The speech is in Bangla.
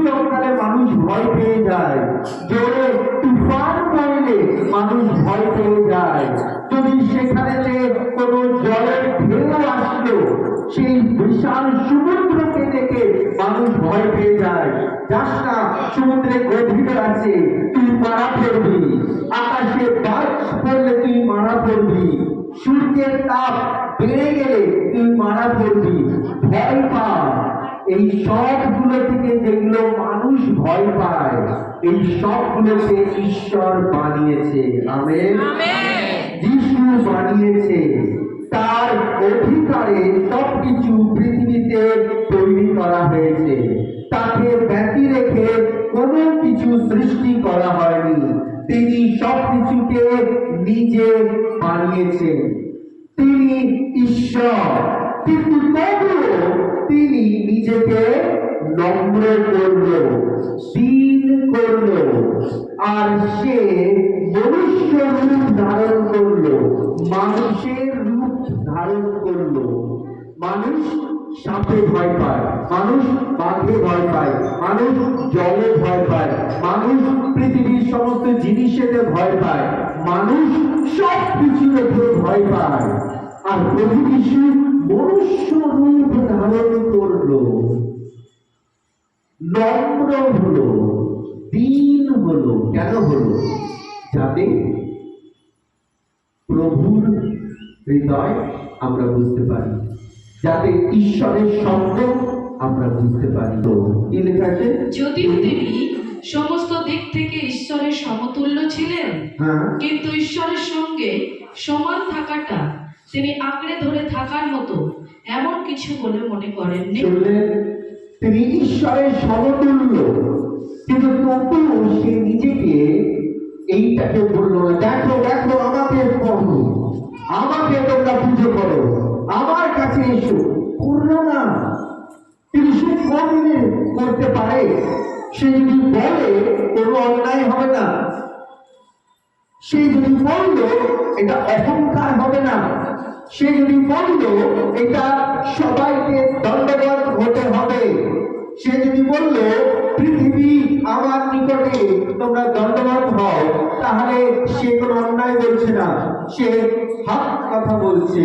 ভূমিকম্পকালে মানুষ ভয় পেয়ে যায়, জোরে তুফান বইলে মানুষ ভয় পেয়ে যায়, যদি সেখানে যে কোনো জলের ঢেউ আসলো সেই বিশাল সমুদ্রকে দেখে মানুষ ভয় পেয়ে যায়। যাস না, সমুদ্রে গভীর আছে, তুই মারা পড়বি। আকাশে বাজ পড়লে তুই মারা পড়বি। সূর্যের তাপ বেড়ে গেলে তুই মারা পড়বি। ভয় পা। এই সবগুলো থেকে যেগুলো মানুষ ভয় পায়, এই সবগুলোকে ঈশ্বর বানিয়েছে। আমেন। যিশু বানিয়েছে, তার অধিকারে সবকিছু পৃথিবীতে তৈরি করা হয়েছে। তাকে ব্যতি রেখে কোনো কিছু সৃষ্টি করা হয়নি। তিনি সবকিছুকে নিজে বানিয়েছেন। তিনি ঈশ্বর, কিন্তু তবুও তিনি নিজেকে নম্র করল, দীন করল, আর সে মনুষ্য রূপ ধারণ করল, মানুষের রূপ ধারণ করল। মানুষ সাপে ভয় পায়, মানুষ বাঘে ভয় পায়, মানুষ জলে ভয় পায়, মানুষ পৃথিবীর সমস্ত জিনিসেতে ভয় পায়, মানুষ সব কিছুর উপর ভয় পায়। আর প্রভু যিশু মনুষ্য রূপ ধারণ করলো, নম্র হলো, দীন হলো। কেন হলো? যাতে প্রভুর হৃদয় আমরা বুঝতে পারি, যাতে ঈশ্বরের শব্দ আমরা বুঝতে পারি। তো কি লেখা আছে? যদিও তিনি সমস্ত দিক থেকে ঈশ্বরের সমতুল্য ছিলেন, কিন্তু ঈশ্বরের সঙ্গে সমান থাকাটা তিনি আঁকড়ে ধরে থাকার মতো এমন কিছু বলে মনে করেননি। তিনি ঈশ্বরের সমতুল্য, কিন্তু তবুও সে নিজেকে এইটাকে বললো না, দেখো দেখো আমাকে পড়ো, আমাকে তোমরা পুজো করো, আমার কাছে এসো। করলো না। কিন্তু সে কোনদিনে করতে পারে? সে যদি বলে কোনো অন্যায় হবে না, সে যদি বলল এটা অহংকার হবে না, সে যদি বলল এটা সবাইকে দণ্ডবত হতে হবে, সে যদি বলল পৃথিবী আমার নিকটে তোমরা দণ্ডবত হও, তাহলে সে কোনো অন্যায় বলছে না, সে হক কথা বলছে।